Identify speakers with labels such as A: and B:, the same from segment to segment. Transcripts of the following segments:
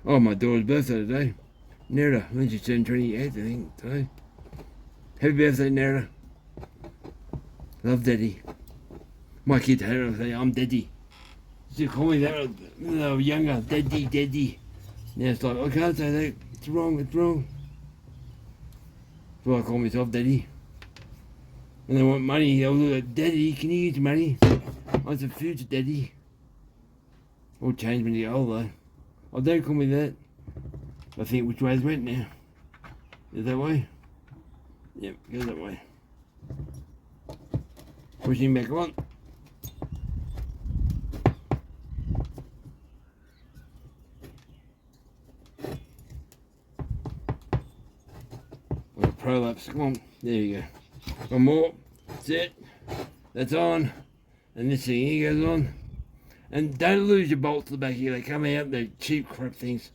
A: Oh, my daughter's birthday today. Nera, I think she turned 28, I think, today. Happy birthday, Nera. Love Daddy. My kids hate it when I say, I'm Daddy. She call me that when they were younger, Daddy, Daddy. Now it's like, I can't say that, it's wrong, it's wrong. So I call myself Daddy. When they want money, they'll look at, Daddy, can you use money? I want some food to Daddy. All changed when you get older. Oh, don't call me that. I think which way it went now. Is that way? Yep, goes that way. Pushing back on. Well, prolapse, come on. There you go. One more. That's it. That's on. And this thing here goes on. And don't lose your bolts at the back here. They come out, they're cheap crap things.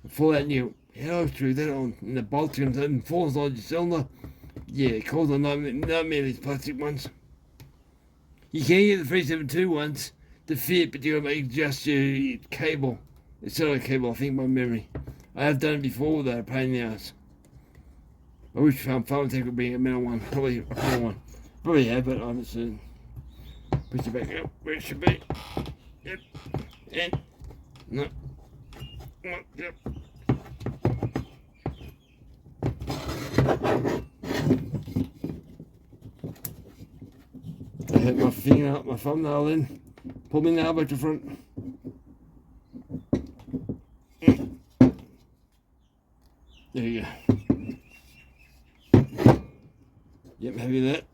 A: Fall out and you how through that on and the bolts comes out and falls on your cylinder. Yeah, it causes a nightmare these plastic ones. You can get the 372 ones to fit, but you gotta adjust your cable. It's not a cable, I think, by memory. I have done it before, they're a pain in the ass. I wish Farmtech would bring a metal one, probably a metal one. Probably have, but I haven't seen. Push it back up where it should be. Yep. And no. Yep. I hit my finger up my thumbnail in. Pull my nail back to front. There you go. Yep, heavy that.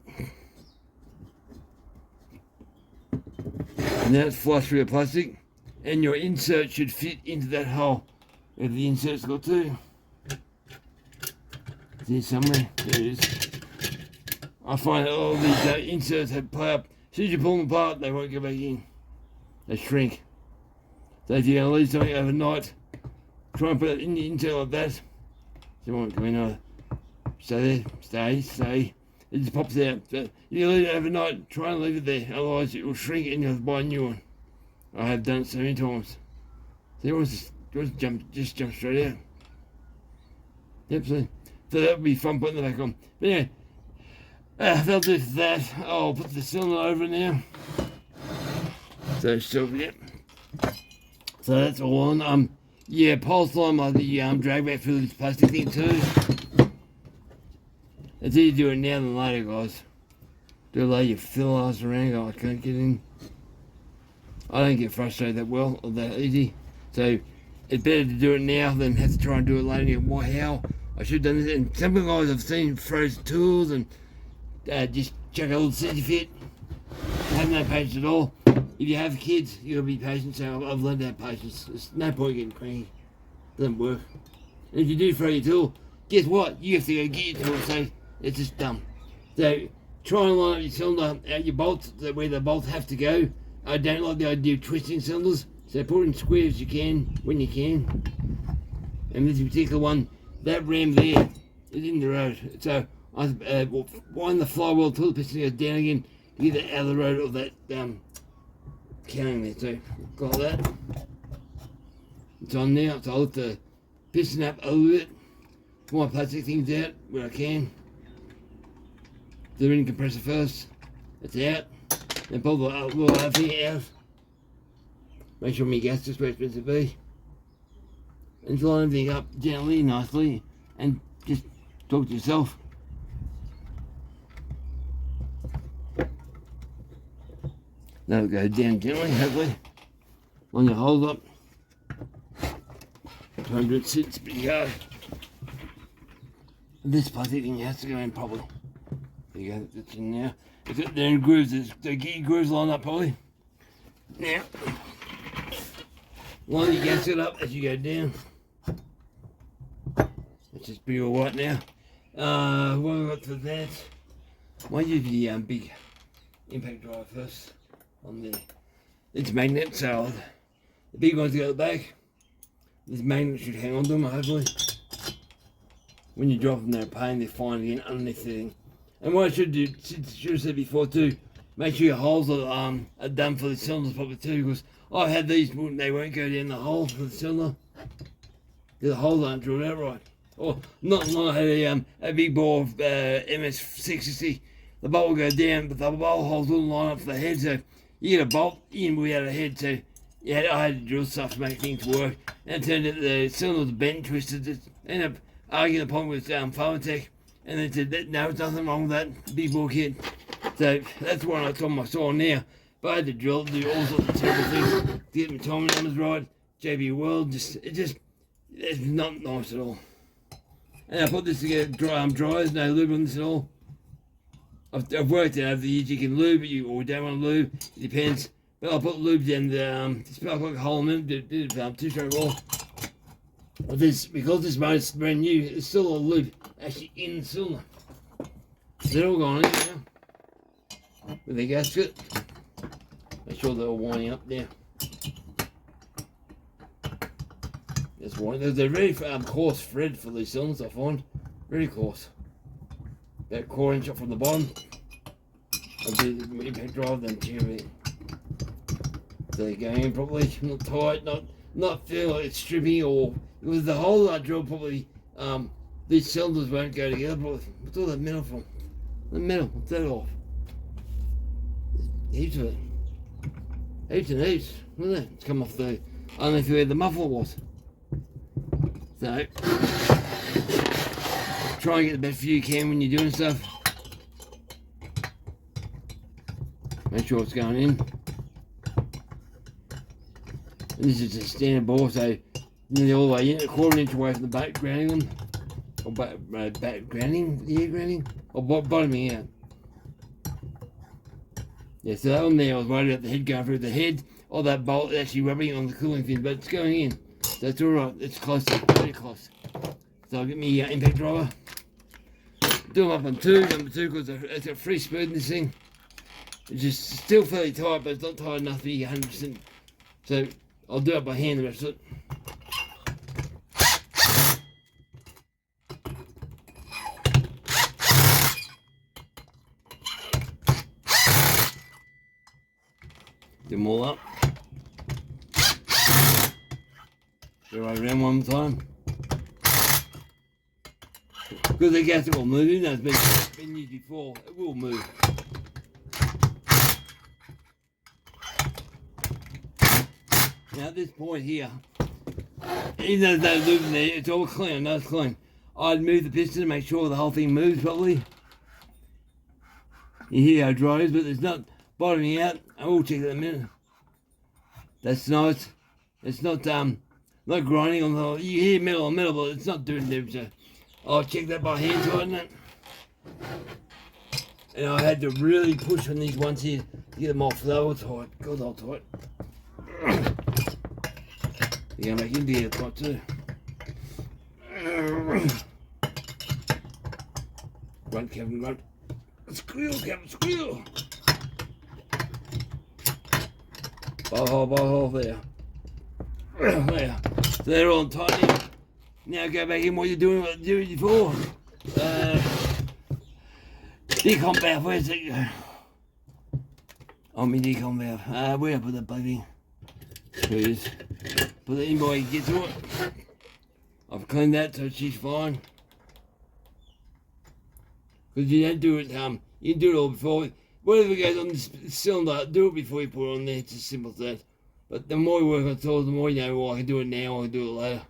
A: And now it's flush through the plastic, and your insert should fit into that hole. If the insert's got to. There's somewhere. There it is. I find that all these inserts have play up. As soon as you pull them apart, they won't go back in. They shrink. So if you're going to leave something overnight, try and put it in the insert like that. So it won't go in either. Stay there. Stay. It just pops out. So if you leave it overnight, try and leave it there. Otherwise it will shrink and you'll have to buy a new one. I have done it so many times. So you want to just jump straight out. Yep, so that would be fun putting it back on. But anyway, they'll do that. I'll put the cylinder over now. So yep. So that's all on. Yeah, pulse line like the drag back through this plastic thing too. It's easier to do it now than later, guys. Do it later, you fill ass around, go, I can't get in. I don't get frustrated that well or that easy. So it's better to do it now than have to try and do it later and go, well, how? I should have done this. And some guys I've seen frozen tools and just chuck a little city fit. Have no patience at all. If you have kids, you gotta be patient. So I've learned that patience. There's no point getting cranky. It doesn't work. And if you do throw your tool, guess what? You have to go get your tool. So it's just dumb. So try and line up your cylinder at your bolts where the bolts have to go. I don't like the idea of twisting cylinders. So put it in square as you can when you can. And this particular one, that ram there is in the road. So I wind the flywheel till the piston goes down again to get it out of the road of that counting there. So like that. It's on now, so I'll lift the piston up a little bit. Pull my plastic things out where I can. Do the ring compressor first. It's out. Then pull the little other thing out. Make sure my gas is where it's supposed to be. And line everything up gently, nicely, and just talk to yourself. That'll go down gently, hopefully. Line your holes up. Try and do it sits pretty hard. This plastic thing has to go in properly. There you go, that's in now. They're in grooves, so get your grooves lined up properly. Now, line your gasket up as you go down. It's just pretty all right now. What have we got for that? Might use the big impact drive first on there. It's magnet, so the big ones go at the back. This magnet should hang on to them, hopefully. When you drop them, they're a pain, they're fine again underneath the thing. And what I should have said before too, make sure your holes are done for the cylinders properly too, because I've had these, they won't go down the hole for the cylinder. The holes aren't drilled out right. Or not like a big bore of MS660. The bolt will go down, but the bolt holes wouldn't line up for the head, so you get a bolt in without a head, so I had to drill stuff to make things work. And it turned out the cylinder was bent and twisted. Just ended up arguing the point with Pharmatech, and they said that no, there's nothing wrong with that big bore kit. So that's what I told my saw now. But I had to drill, do all sorts of terrible things to get my timing numbers right. JB World, it's not nice at all. And I put this together, dryers, no lube on this at all. I've worked it over the years. You can lube it, or don't want to lube, it depends. But I put lube down the spark like a hole in it, did 2-stroke roll. But because this motor's brand new, there's still a lube actually in the cylinder. They're all gone in now with the gasket. Make sure they're all winding up now. That's why they're very coarse thread for these cylinders, I find. Really coarse. About 1/4 inch up from the bottom. I'll do the impact drive, then check it. So they're going in properly, not tight, not feel like it's stripping, or with the hole I drilled probably these cylinders won't go together. Probably. What's all that metal from? The metal, what's that off? Heaps of it. Heaps and heaps. Look at that. It's come off the, I don't know if you where the muffler was. So try and get the best view you can when you're doing stuff. Make sure it's going in. And this is a standard bore, so nearly all the way in, 1/4 inch away from the bait grounding them. Or grounding? Or bottoming out. Yeah, so that one there, I was worried about the head going through the head, or that bolt actually rubbing on the cooling fin, but it's going in. So it's alright, it's close, very close. So I'll get me impact driver. Do them up on number two, because it's got free speed in this thing. It's just still fairly tight, but it's not tight enough to be 100%. So I'll do it by hand the rest of it. Do them all up. Go right around one time. Because the gasket will move, even though it's been used before, it will move. Now at this point here, even though there's no lube in there, it's all clean, I know it's clean. I'd move the piston to make sure the whole thing moves properly. You hear how dry it is, but it's not bottoming out. I will check it in a minute. That's nice. It's not not grinding on the, you hear metal on metal, but it's not doing damage. So I'll check that by hand tighten it. And I had to really push on these ones here to get them off. They were tight. God, they were tight. You're going to make into here tight too. Grunt, Kevin, grunt. Squeal, Kevin, squeal. Bow hole there. There. So they're all tight. Now go back in what you're doing, what you did before. Decom valve, where's it? Oh, my decom valve. Where I put that baby? There it is. Put it in before you get to it. I've cleaned that so she's fine. Because you don't do it, you can do it all before. Whatever goes on this cylinder, do it before you put it on there. It's as simple as that. But the more you work on tools, the more you know, well, I can do it now, I can do it later.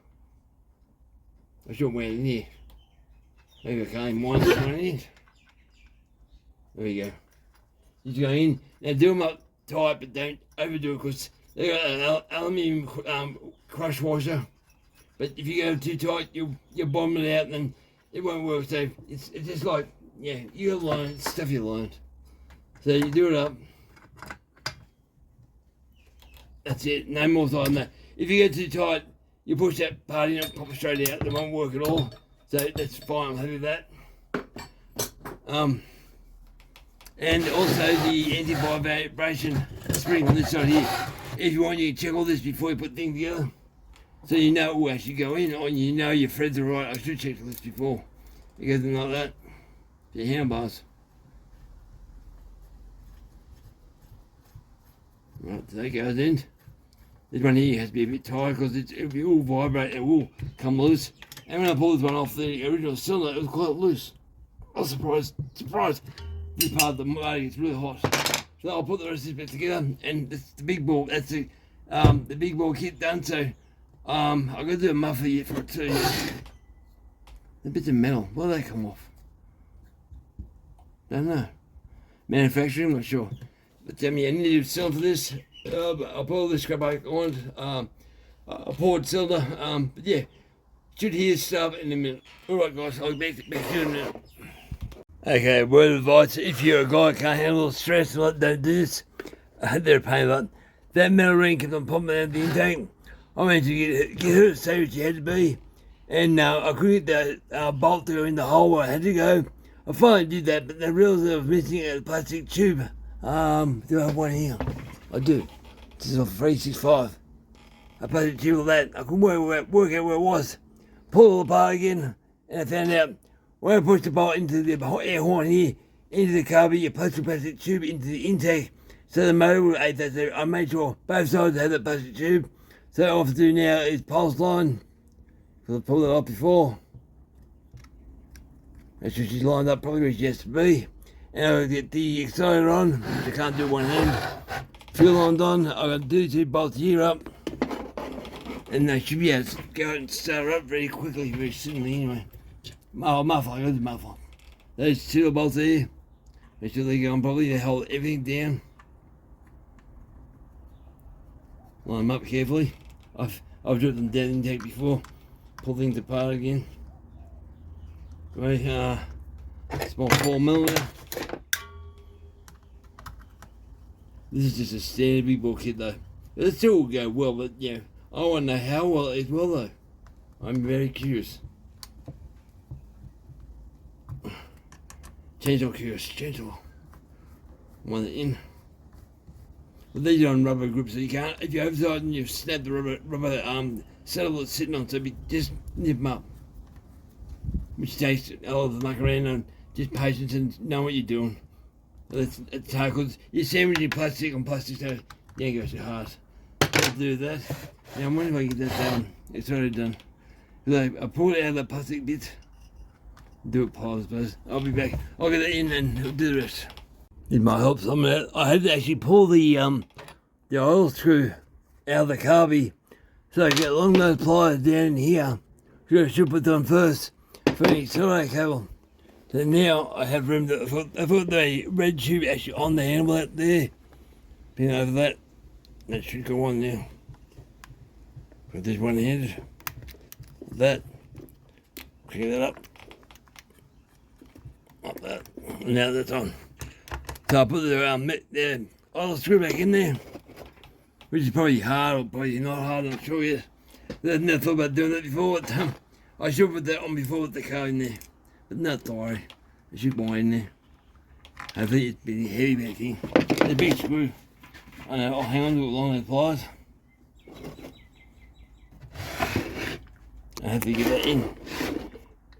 A: I should have went in here. Maybe I can't even wind this one in. There we go. Just go in. Now do them up tight, but don't overdo it, because they got an aluminium crush washer. But if you go too tight, you'll bomb it out, and then it won't work. So it's just like, yeah, you learn stuff you learned. So you do it up. That's it, no more tight than that. If you get too tight, you push that part in and pop it straight out. It won't work at all. So that's fine, I'm happy with that. And also the anti-vibration spring on this side here. If you want, you can check all this before you put things together. So you know it will actually go in, or you know your threads are right. I should check this before. It goes in like that. Your handbars. Right, so that goes in. This one here has to be a bit tight because it'll be all vibrate and it will come loose. And when I pulled this one off the original cylinder, it was quite loose. I was surprised. This part of the motor gets really hot. So I'll put the rest of this bit together, and that's the big ball. That's the big ball kit done. So I've got to do a muffler yet for it too. The bits of metal, where do they come off? Don't know. Manufacturing, I'm not sure. But tell me, I need to sell for this. I'll pull this scrap back on. A poured cylinder. But yeah, should hear stuff in a minute. Alright guys, I'll be back here in a minute. Okay, word of advice, if you're a guy who can't handle the stress, don't do this. They're a pain, but that metal ring kept on popping out of the intake. I managed to get her to say what she had to be. And I couldn't get the bolt to go in the hole where I had to go. I finally did that, but I realised I was missing a plastic tube. Do I have one here? I do. This is a 365. A plastic tube of that. I couldn't work out where it was. Pulled it apart again, and I found out when I pushed the bolt into the air horn here, into the carby, you place the plastic tube into the intake, so the motor will aid that. So I made sure both sides had that plastic tube. So all I have to do now is pulse line, because I pulled it off before. Make sure she's lined up probably where she has to be. And I'll get the exciter on, which I can't do one hand. Fuel line's on, I've got to do 2 bolts here up. And they should be able to go and start her up very quickly, very soonly anyway. Oh, muffler, I got the muffler. Those 2 bolts there, make sure they go on properly, they hold everything down. Line them up carefully. I've dripped them down the intake before. Pull things apart again. Right, small 4mm. This is just a standard big ball kit though. It still will go well, but yeah, I want to know how well it is well though. I'm very curious. Chainsaw curious, chainsaw. One in. But these are on rubber grips, so you can't, if you oversize and you snap the rubber saddle that's sitting on, so just nip them up. Which takes a lot of the muck around and just patience and know what you're doing. It's hard because you're sandwiching plastic on plastic, so you ain't go so hard. I'll do that. Now I'm wondering if I can get that done. It's already done. I pulled it out of the plastic bit. Do it, pause, but I'll be back. I'll get it in and do the rest. It might help some of that. I had to actually pull the oil screw out of the carby, so I get along those pliers down in here. So I should put them first for the accelerator cable. So now I have room to, I thought the red tube actually on the handle out there. Pin over that. That should go on now. Put this one handed. That. Clear that up. Like that. Now that's on. So I'll put the oil screw back in there. Which is probably hard or probably not hard, I'm not sure yet. I've never thought about doing that before, but I should put that on before with the car in there. But not to worry. I should go in there. I think it's pretty heavy back here. It's a big screw. I know, I'll hang on to it along those pliers. I have to get that in.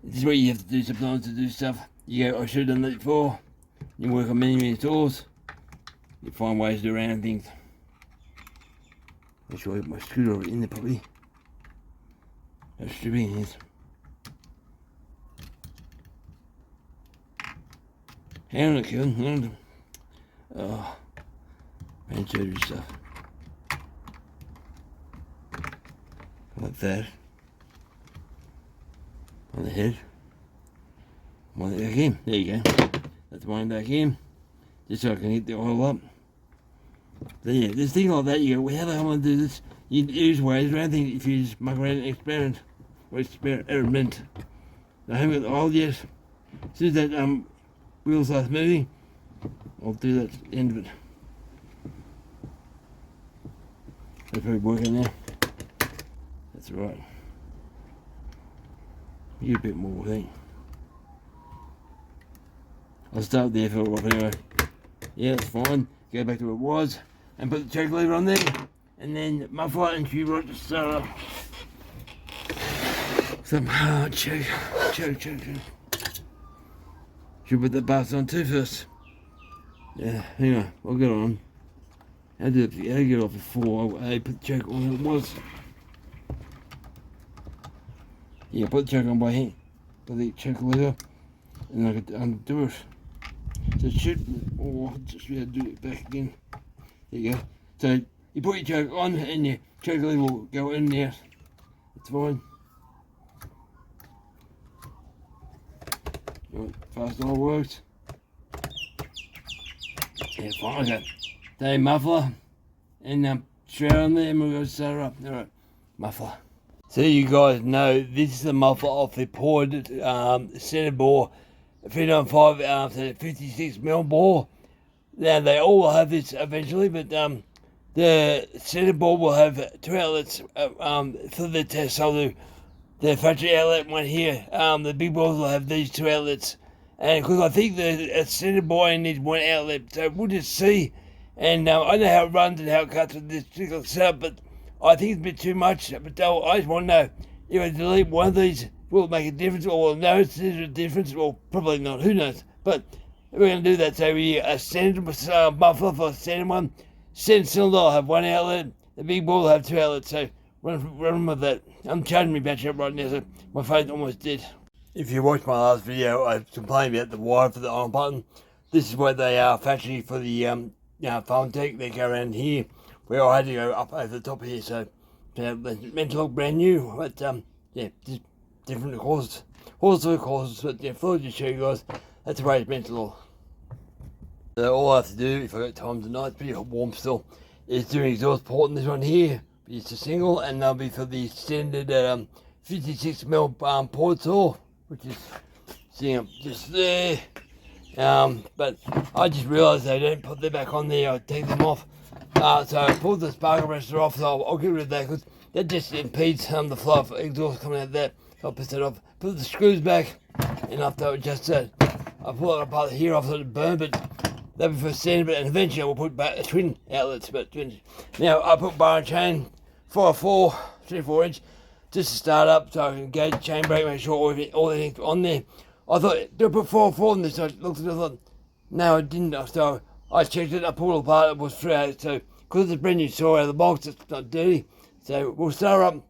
A: This is what you have to do sometimes to do stuff. You go, I should have done that before. You work on many stores. You find ways to do around things. Make sure I get my screwdriver in there probably. That should be in here. Hang on a second, hang on. Oh, man, surgery stuff. Like that. On the head. One back in. There you go. That's one back in. Just so I can hit the oil up. So yeah, this thing like that, you go, well, how the hell am I going to do this? You use ways around things if you just muck around and experiment. Or experiment. I haven't got the oil yet. As soon as that wheel starts moving, I'll do that at the end of it. That's probably working now. That's right. Get a bit more, I think. I'll start there for a while anyway. Yeah, that's fine. Go back to where it was and put the choke lever on there, and then muffler and tube right to start up. Some hard choke. Should put the bus on too first. Yeah, anyway, I'll get on. I had to get off before I put the choke on. It was. Yeah, put the choke on by hand. Put the choke lever, and I could undo it. So it should, or just be able to do it back again. There you go. So you put your choke on, and your choke lever will go in and out. It's fine. Right, fast all works. Yeah, fine. Okay. So muffler and shroud on there, and we'll go start her up. All right, muffler. So you guys know this is the muffler of the ported centre bore 395 so 56mm bore. Now they all have this eventually, but the centre bore will have 2 outlets for the test. So the factory outlet one here, the big bores will have these 2 outlets, and because I think the centre bore only needs 1 outlet, so we'll just see. And I know how it runs and how it cuts with this particular setup, but I think it's a bit too much. But I just want to know if I delete one of these, will it make a difference, or will I notice there's a difference? Well, probably not. Who knows? But we're going to do that. So we a standard muffler for a standard one. Standard cylinder will have 1 outlet. The big ball will have 2 outlets. So run with that. I'm charging my battery up right now, so my phone's almost dead. If you watched my last video, I complained about the wire for the on button. This is what they are factory for the phone tech. They go around here, where I had to go up over the top here. So meant to look brand new, but yeah, just different causes. Also causes, but yeah, thought I'd just show you guys. That's the way it's meant to look. So all I have to do, if I got time tonight, it's pretty warm still, is do an exhaust port in this one here. It's a single, and that'll be for the standard 56mm port saw, which is sitting up just there. But I just realised they don't put them back on there. I take them off. So I pulled the spark arrestor off, so I'll get rid of that because that just impedes the flow of exhaust coming out of that. So I'll piss that off. Put the screws back, and after I adjust that, I pull it apart here off so it burn, but that'll be for standard, but and eventually I will put back twin outlets, but twin. Now I put bar and chain 4x4, 3/4 inch, just to start up so I can gauge chain brake, make sure all everything's on there. I thought, do I put 4x4 in this? I looked at it, I thought, no I didn't, so I checked it, I pulled it apart, it was 3 outlets, so because it's a brand new saw out of the box, it's not dirty, so we'll start up.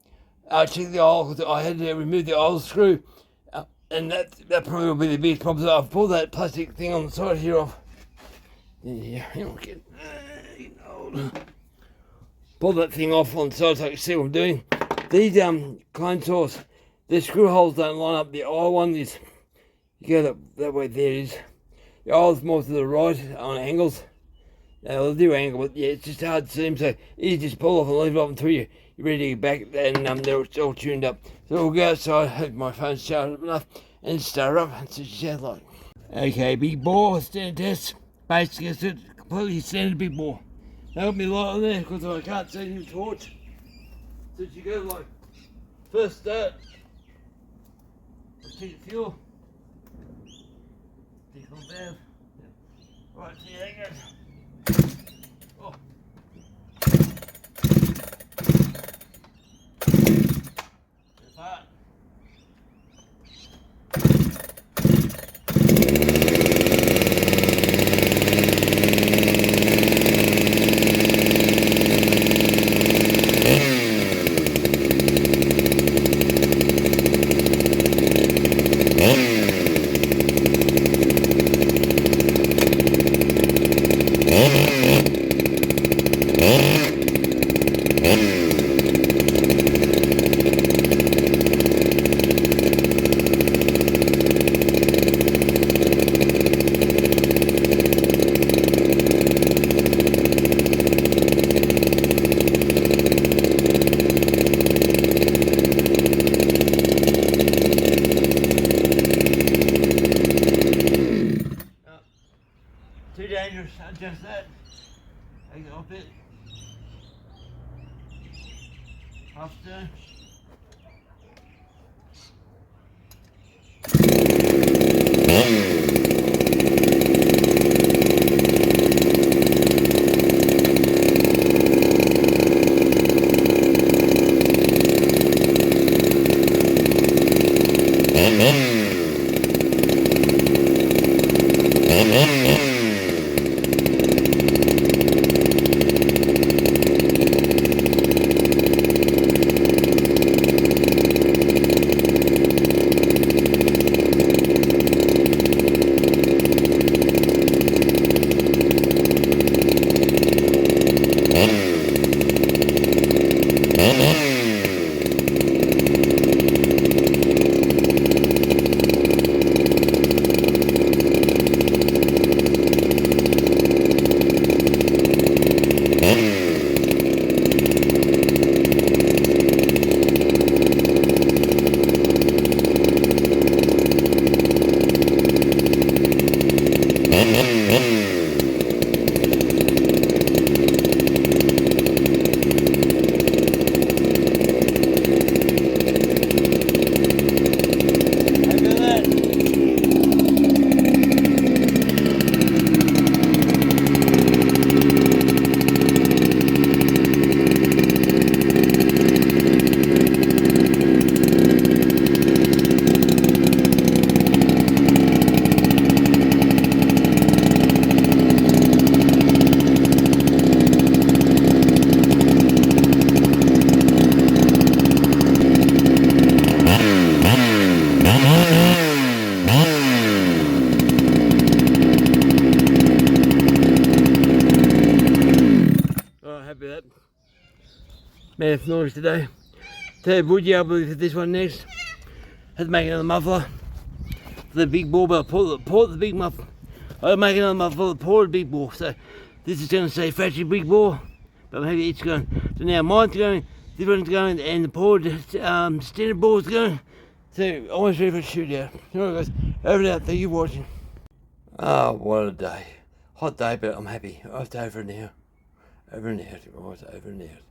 A: Check the oil, because I had to remove the oil screw, and that probably will be the biggest problem. So I've pulled that plastic thing on the side here off. Yeah, getting old. Pull that thing off on the side so I can see what I'm doing. These clone saws, the screw holes don't line up. The oil one is, you go that way, there it is. The oil's more to the right on angles. They'll do angle, but yeah, it's just hard to see them, so you just pull off and leave it off until you're ready to get back, and they're all tuned up. So we'll go outside, hope my phone's charged up enough, and start her up and see what she sounds like. Okay, big bore, standard test. Basically, it's a completely standard big bore. Help me light on there, because I can't see the torch. So you go like, first start, check the fuel. Tick on valve. Right, see how that goes. Oh. Apart. Too dangerous, adjust that. Take it off it. Half turn. enough noise today. So would you able to do this one next? Had to make another muffler for the big bore, but port the big muffler. I'll make another muffler for the big bore. So this is going to say factory big bore, but maybe it's going. So now mine's going, this one's going, and the port standard bore's going. So almost ready for a shootout. Alright guys, over and out. Thank you for watching. Oh, what a day. Hot day, but I'm happy. It's over now. Over and out, guys. Over and out.